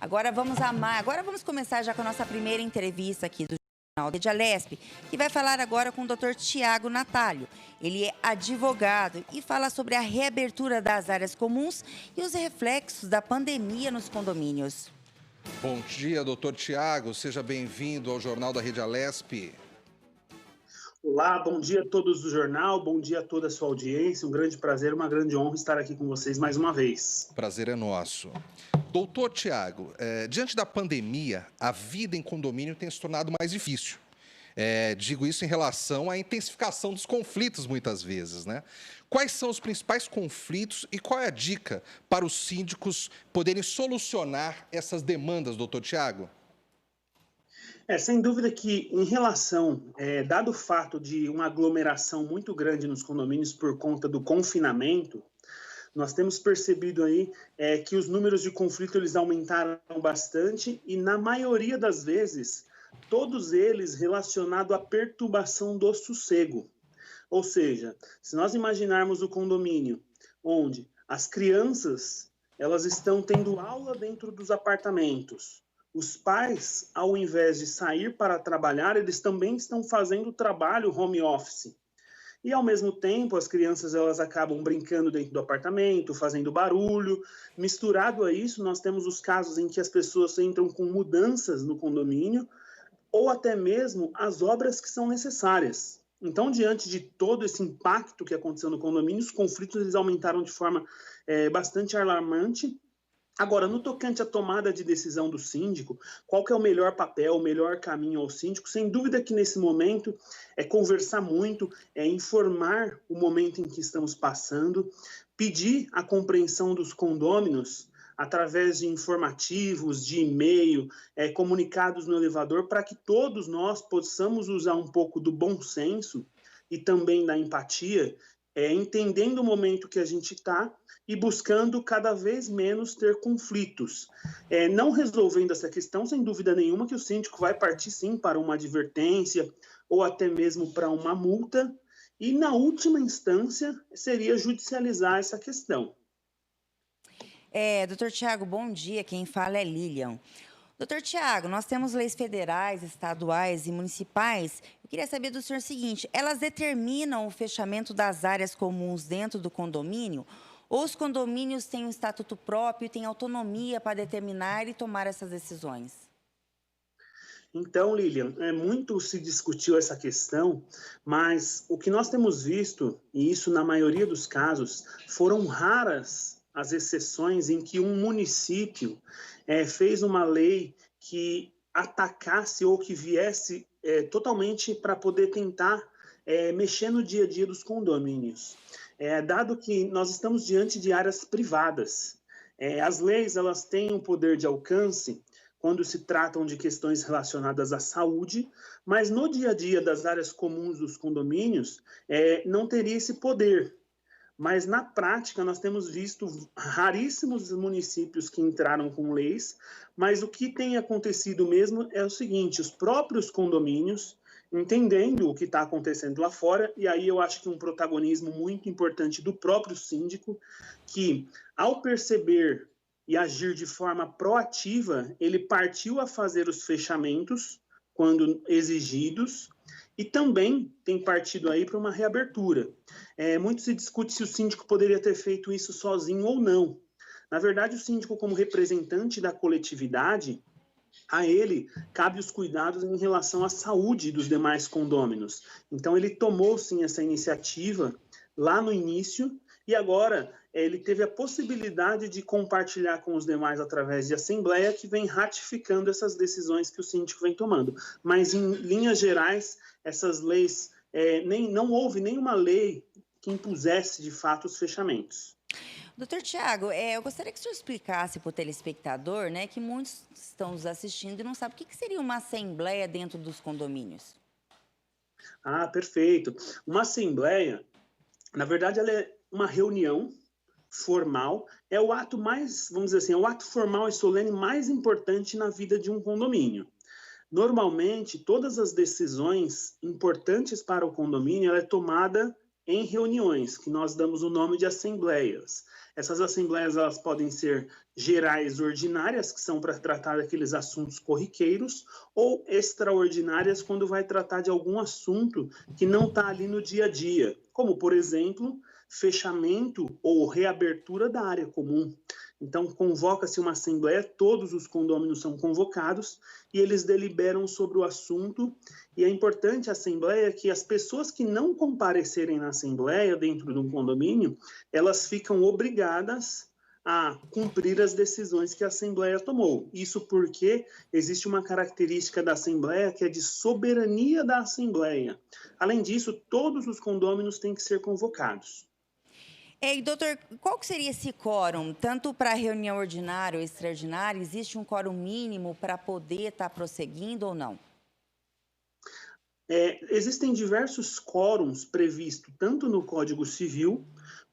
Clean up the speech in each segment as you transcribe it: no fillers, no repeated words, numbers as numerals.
Agora vamos começar já com a nossa primeira entrevista aqui do Jornal da Alesp, que vai falar agora com o Dr. Tiago Natalio. Ele é advogado e fala sobre a reabertura das áreas comuns e os reflexos da pandemia nos condomínios. Bom dia, doutor Tiago. Seja bem-vindo ao Jornal da Rede Alesp. Olá, bom dia a todos do jornal, bom dia a toda a sua audiência. Um grande prazer, uma grande honra estar aqui com vocês mais uma vez. Prazer é nosso. Doutor Tiago, diante da pandemia, a vida em condomínio tem se tornado mais difícil. Digo isso em relação à intensificação dos conflitos, muitas vezes, né? Quais são os principais conflitos e qual é a dica para os síndicos poderem solucionar essas demandas, doutor Tiago? Sem dúvida que, em relação, dado o fato de uma aglomeração muito grande nos condomínios por conta do confinamento, nós temos percebido aí que os números de conflito eles aumentaram bastante e, na maioria das vezes, todos eles relacionados à perturbação do sossego. Ou seja, se nós imaginarmos o condomínio onde as crianças elas estão tendo aula dentro dos apartamentos, os pais, ao invés de sair para trabalhar, eles também estão fazendo trabalho home office. E, ao mesmo tempo, as crianças elas acabam brincando dentro do apartamento, fazendo barulho. Misturado a isso, nós temos os casos em que as pessoas entram com mudanças no condomínio ou até mesmo as obras que são necessárias. Então, diante de todo esse impacto que aconteceu no condomínio, os conflitos eles aumentaram de forma bastante alarmante. Agora, no tocante à tomada de decisão do síndico, qual que é o melhor papel, o melhor caminho ao síndico? Sem dúvida que nesse momento é conversar muito, é informar o momento em que estamos passando, pedir a compreensão dos condôminos através de informativos, de e-mail, comunicados no elevador, para que todos nós possamos usar um pouco do bom senso e também da empatia, entendendo o momento que a gente está e buscando cada vez menos ter conflitos. Não resolvendo essa questão, sem dúvida nenhuma, que o síndico vai partir sim para uma advertência ou até mesmo para uma multa e, na última instância, seria judicializar essa questão. Doutor Tiago, bom dia. Quem fala é Lilian. Doutor Tiago, nós temos leis federais, estaduais e municipais. Eu queria saber do senhor o seguinte, elas determinam o fechamento das áreas comuns dentro do condomínio? Ou os condomínios têm um estatuto próprio e têm autonomia para determinar e tomar essas decisões? Então, Lilian, muito se discutiu essa questão, mas o que nós temos visto, e isso na maioria dos casos, foram raras as exceções em que um município fez uma lei que atacasse ou que viesse totalmente para poder tentar mexer no dia a dia dos condomínios. Dado que nós estamos diante de áreas privadas, as leis elas têm um poder de alcance quando se tratam de questões relacionadas à saúde, mas no dia a dia das áreas comuns dos condomínios não teria esse poder. Mas, na prática, nós temos visto raríssimos municípios que entraram com leis, mas o que tem acontecido mesmo é o seguinte, os próprios condomínios, entendendo o que está acontecendo lá fora, e aí eu acho que um protagonismo muito importante do próprio síndico, que, ao perceber e agir de forma proativa, ele partiu a fazer os fechamentos, quando exigidos, e também tem partido aí para uma reabertura. Muito se discute se o síndico poderia ter feito isso sozinho ou não. Na verdade, o síndico, como representante da coletividade, a ele cabe os cuidados em relação à saúde dos demais condôminos. Então, ele tomou, sim, essa iniciativa lá no início e agora ele teve a possibilidade de compartilhar com os demais através de assembleia que vem ratificando essas decisões que o síndico vem tomando. Mas, em linhas gerais, essas leis, não houve nenhuma lei que impusesse, de fato, os fechamentos. Doutor Tiago, eu gostaria que o senhor explicasse para o telespectador, né, que muitos estão nos assistindo e não sabem o que seria uma assembleia dentro dos condomínios. Ah, perfeito. Uma assembleia, na verdade, ela é uma reunião formal, é o ato mais, vamos dizer assim, é o ato formal e solene mais importante na vida de um condomínio. Normalmente, todas as decisões importantes para o condomínio ela é tomada em reuniões, que nós damos o nome de assembleias. Essas assembleias elas podem ser gerais ordinárias, que são para tratar daqueles assuntos corriqueiros, ou extraordinárias, quando vai tratar de algum assunto que não está ali no dia a dia, como, por exemplo, fechamento ou reabertura da área comum. Então, convoca-se uma assembleia, todos os condôminos são convocados e eles deliberam sobre o assunto. E é importante a assembleia que as pessoas que não comparecerem na assembleia dentro de um condomínio, elas ficam obrigadas a cumprir as decisões que a assembleia tomou. Isso porque existe uma característica da assembleia que é de soberania da assembleia. Além disso, todos os condôminos têm que ser convocados. E, doutor, qual que seria esse quórum? Tanto para reunião ordinária ou extraordinária, existe um quórum mínimo para poder estar prosseguindo ou não? Existem diversos quórums previstos tanto no Código Civil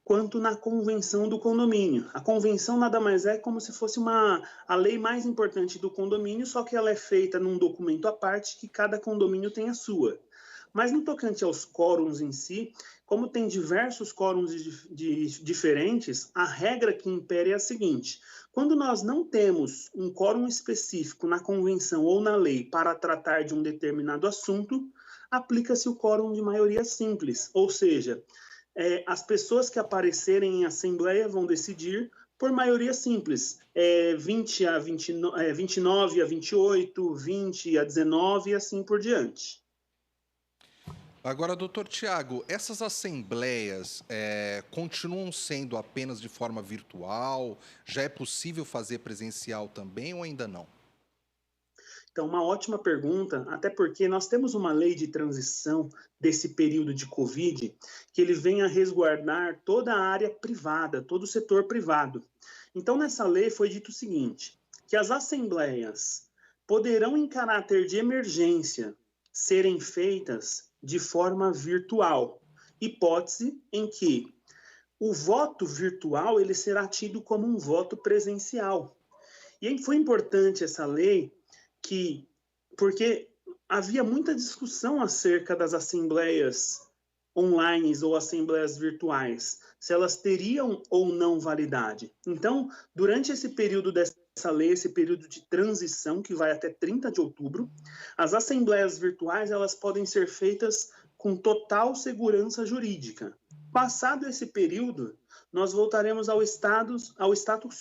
quanto na convenção do condomínio. A convenção nada mais é como se fosse a lei mais importante do condomínio, só que ela é feita num documento à parte que cada condomínio tem a sua. Mas no tocante aos quórums em si, como tem diversos quórums diferentes, a regra que impere é a seguinte: quando nós não temos um quórum específico na convenção ou na lei para tratar de um determinado assunto, aplica-se o quórum de maioria simples, ou seja, as pessoas que aparecerem em assembleia vão decidir por maioria simples, 20 a 29, 29 a 28, 20 a 19 e assim por diante. Agora, doutor Tiago, essas assembleias continuam sendo apenas de forma virtual? Já é possível fazer presencial também ou ainda não? Então, uma ótima pergunta, até porque nós temos uma lei de transição desse período de Covid, que ele vem a resguardar toda a área privada, todo o setor privado. Então, nessa lei foi dito o seguinte, que as assembleias poderão, em caráter de emergência, serem feitas de forma virtual, hipótese em que o voto virtual ele será tido como um voto presencial. E foi importante essa lei porque havia muita discussão acerca das assembleias online ou assembleias virtuais, se elas teriam ou não validade. Então, durante esse período dessa lei, esse período de transição, que vai até 30 de outubro, as assembleias virtuais elas podem ser feitas com total segurança jurídica. Passado esse período, nós voltaremos ao status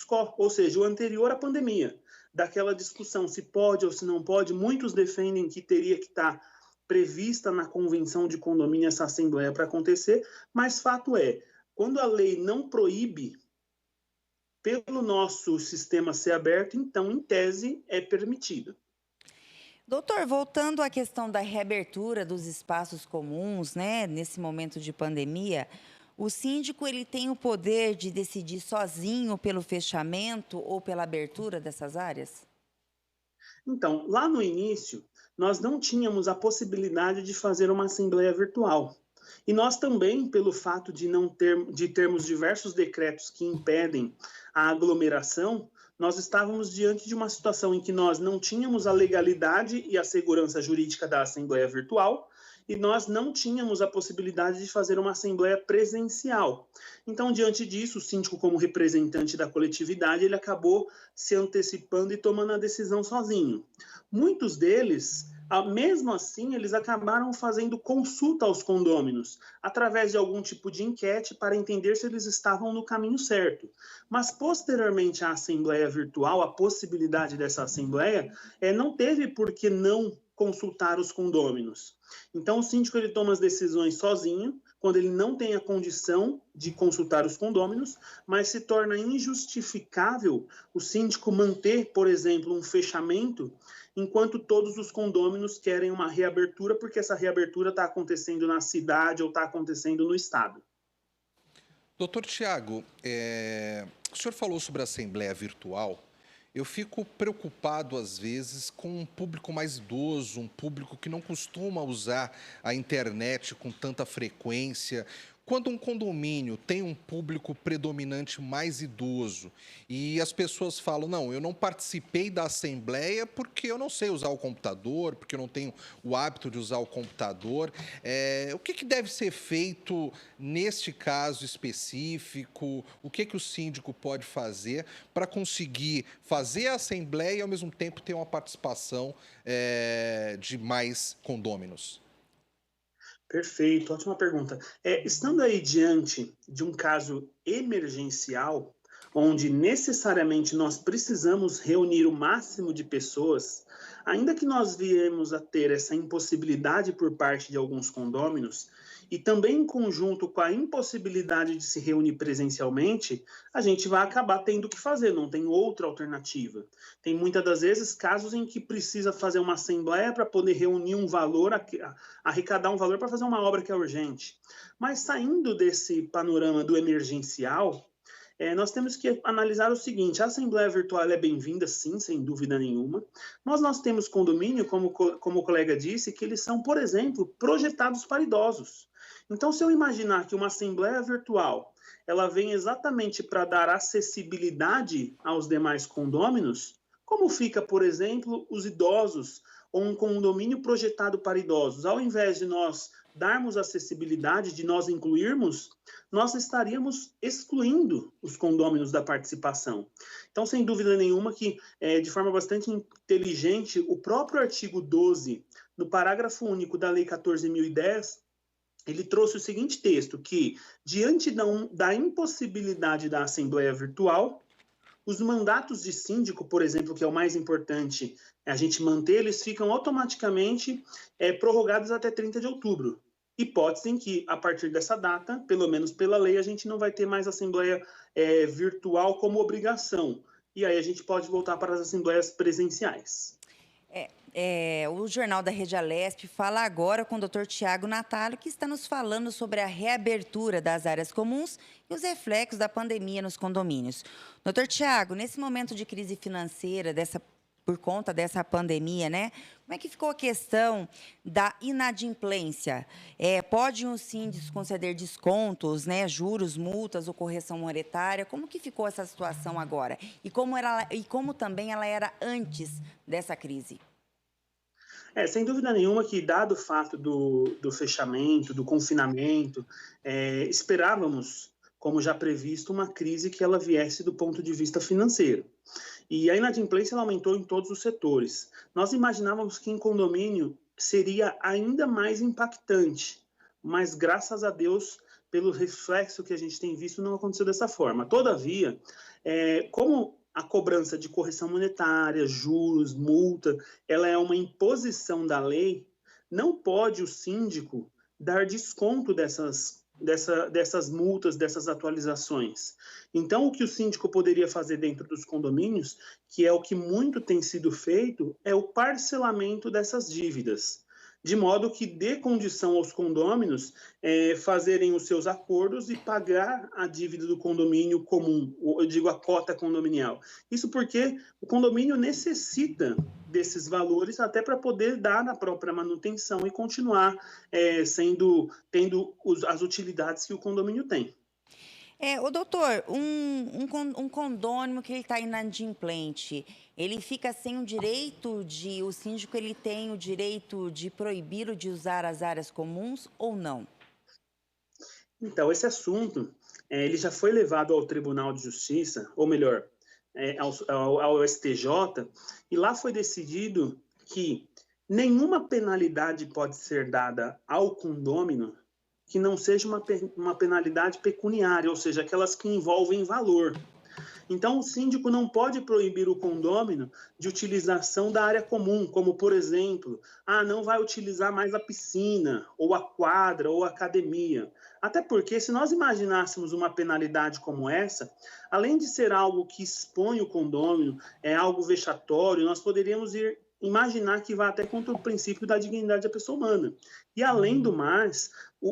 quo, ou seja, o anterior à pandemia, daquela discussão se pode ou se não pode. Muitos defendem que teria que estar prevista na convenção de condomínio essa assembleia para acontecer, mas fato é, quando a lei não proíbe, pelo nosso sistema ser aberto, então, em tese, é permitido. Doutor, voltando à questão da reabertura dos espaços comuns, né, nesse momento de pandemia, o síndico ele tem o poder de decidir sozinho pelo fechamento ou pela abertura dessas áreas? Então, lá no início, nós não tínhamos a possibilidade de fazer uma assembleia virtual. E nós também, pelo fato de termos diversos decretos que impedem a aglomeração, nós estávamos diante de uma situação em que nós não tínhamos a legalidade e a segurança jurídica da assembleia virtual, e nós não tínhamos a possibilidade de fazer uma assembleia presencial. Então, diante disso, o síndico, como representante da coletividade, ele acabou se antecipando e tomando a decisão sozinho. Muitos deles, mesmo assim, eles acabaram fazendo consulta aos condôminos, através de algum tipo de enquete para entender se eles estavam no caminho certo. Mas, posteriormente à assembleia virtual, a possibilidade dessa assembleia, não teve por que não consultar os condôminos. Então, o síndico ele toma as decisões sozinho, quando ele não tem a condição de consultar os condôminos, mas se torna injustificável o síndico manter, por exemplo, um fechamento, enquanto todos os condôminos querem uma reabertura, porque essa reabertura está acontecendo na cidade ou está acontecendo no estado. Doutor Tiago, o senhor falou sobre a assembleia virtual. Eu fico preocupado, às vezes, com um público mais idoso, um público que não costuma usar a internet com tanta frequência. Quando um condomínio tem um público predominante mais idoso e as pessoas falam, não, eu não participei da assembleia porque eu não sei usar o computador, porque eu não tenho o hábito de usar o computador, o que deve ser feito neste caso específico? O que o síndico pode fazer para conseguir fazer a assembleia e, ao mesmo tempo, ter uma participação de mais condôminos? Perfeito, ótima pergunta. Estando aí diante de um caso emergencial, onde necessariamente nós precisamos reunir o máximo de pessoas, ainda que nós viemos a ter essa impossibilidade por parte de alguns condôminos, e também em conjunto com a impossibilidade de se reunir presencialmente, a gente vai acabar tendo que fazer, não tem outra alternativa. Tem muitas das vezes casos em que precisa fazer uma assembleia para poder reunir um valor, arrecadar um valor para fazer uma obra que é urgente. Mas saindo desse panorama do emergencial, nós temos que analisar o seguinte: a Assembleia Virtual é bem-vinda, sim, sem dúvida nenhuma, mas nós temos condomínio, como o colega disse, que eles são, por exemplo, projetados para idosos. Então, se eu imaginar que uma Assembleia Virtual ela vem exatamente para dar acessibilidade aos demais condôminos, como fica, por exemplo, os idosos ou um condomínio projetado para idosos? Ao invés de nós darmos acessibilidade, de nós incluirmos, nós estaríamos excluindo os condôminos da participação. Então, sem dúvida nenhuma que, de forma bastante inteligente, o próprio artigo 12, no parágrafo único da Lei 14.010, ele trouxe o seguinte texto, que, diante da impossibilidade da Assembleia Virtual, os mandatos de síndico, por exemplo, que é o mais importante a gente manter, eles ficam automaticamente prorrogados até 30 de outubro. Hipótese em que, a partir dessa data, pelo menos pela lei, a gente não vai ter mais assembleia virtual como obrigação. E aí a gente pode voltar para as assembleias presenciais. O Jornal da Rede Alesp fala agora com o Dr. Tiago Natalio, que está nos falando sobre a reabertura das áreas comuns e os reflexos da pandemia nos condomínios. Dr. Tiago, nesse momento de crise financeira, por conta dessa pandemia, né? Como é que ficou a questão da inadimplência? Pode um síndico conceder descontos, né, juros, multas ou correção monetária? Como que ficou essa situação agora? E como também ela era antes dessa crise? Sem dúvida nenhuma que, dado o fato do fechamento, do confinamento, esperávamos, como já previsto, uma crise que ela viesse do ponto de vista financeiro. E a inadimplência ela aumentou em todos os setores. Nós imaginávamos que em condomínio seria ainda mais impactante, mas graças a Deus, pelo reflexo que a gente tem visto, não aconteceu dessa forma. Todavia, como a cobrança de correção monetária, juros, multa, ela é uma imposição da lei, não pode o síndico dar desconto dessas multas, dessas atualizações. Então, o que o síndico poderia fazer dentro dos condomínios, que é o que muito tem sido feito, é o parcelamento dessas dívidas, de modo que dê condição aos condôminos fazerem os seus acordos e pagar a dívida do condomínio comum, eu digo a cota condominial. Isso porque o condomínio necessita desses valores até para poder dar na própria manutenção e continuar tendo as utilidades que o condomínio tem. Doutor, um condômino que ele está inadimplente, ele fica sem o síndico ele tem o direito de proibi-lo de usar as áreas comuns ou não? Então, esse assunto, ele já foi levado ao Tribunal de Justiça, ou melhor, ao STJ, e lá foi decidido que nenhuma penalidade pode ser dada ao condômino que não seja uma penalidade pecuniária, ou seja, aquelas que envolvem valor. Então, o síndico não pode proibir o condômino de utilização da área comum, como, por exemplo, não vai utilizar mais a piscina, ou a quadra, ou a academia. Até porque, se nós imaginássemos uma penalidade como essa, além de ser algo que expõe o condômino, é algo vexatório, nós poderíamos imaginar que vai até contra o princípio da dignidade da pessoa humana. E, além do mais,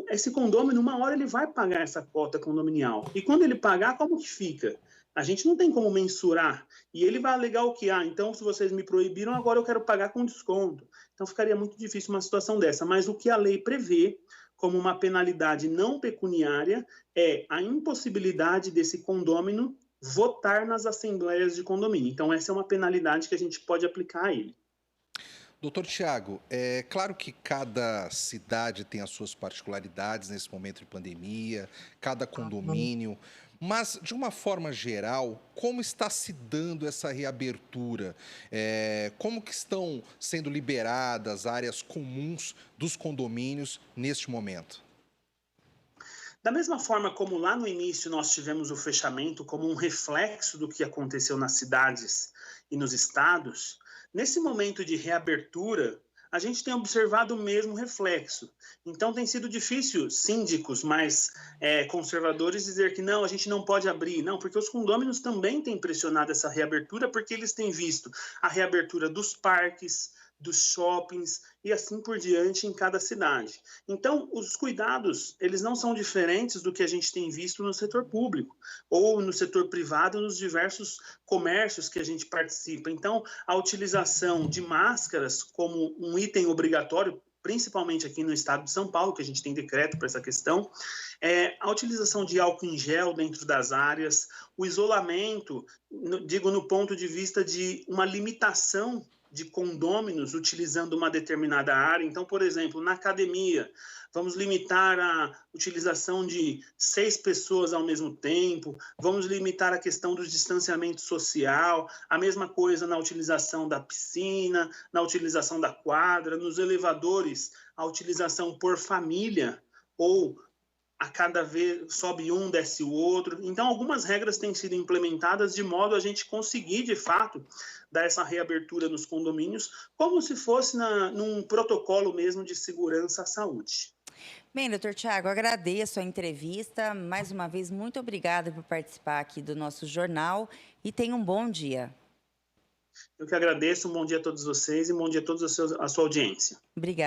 esse condômino, uma hora ele vai pagar essa cota condominial. E quando ele pagar, como que fica? A gente não tem como mensurar. E ele vai alegar o que? Então, se vocês me proibiram, agora eu quero pagar com desconto. Então, ficaria muito difícil uma situação dessa. Mas o que a lei prevê, como uma penalidade não pecuniária é a impossibilidade desse condômino votar nas assembleias de condomínio. Então, essa é uma penalidade que a gente pode aplicar a ele. Doutor Tiago, é claro que cada cidade tem as suas particularidades nesse momento de pandemia, cada condomínio, mas, de uma forma geral, como está se dando essa reabertura? Como que estão sendo liberadas áreas comuns dos condomínios neste momento? Da mesma forma como lá no início nós tivemos o fechamento como um reflexo do que aconteceu nas cidades e nos estados, nesse momento de reabertura, a gente tem observado o mesmo reflexo. Então tem sido difícil síndicos mais conservadores dizer que não, a gente não pode abrir. Não, porque os condôminos também têm pressionado essa reabertura, porque eles têm visto a reabertura dos parques, dos shoppings e assim por diante em cada cidade. Então, os cuidados, eles não são diferentes do que a gente tem visto no setor público ou no setor privado, nos diversos comércios que a gente participa. Então, a utilização de máscaras como um item obrigatório, principalmente aqui no estado de São Paulo, que a gente tem decreto para essa questão, a utilização de álcool em gel dentro das áreas, o isolamento, digo no ponto de vista de uma limitação de condôminos utilizando uma determinada área. Então, por exemplo, na academia, vamos limitar a utilização de 6 pessoas ao mesmo tempo, vamos limitar a questão do distanciamento social, a mesma coisa na utilização da piscina, na utilização da quadra, nos elevadores, a utilização por família, ou a cada vez sobe um, desce o outro. Então, algumas regras têm sido implementadas de modo a gente conseguir, de fato, dar essa reabertura nos condomínios, como se fosse num protocolo mesmo de segurança à saúde. Bem, doutor Tiago, agradeço a entrevista. Mais uma vez, muito obrigada por participar aqui do nosso jornal e tenha um bom dia. Eu que agradeço, um bom dia a todos vocês e um bom dia a todos a sua audiência. Obrigada.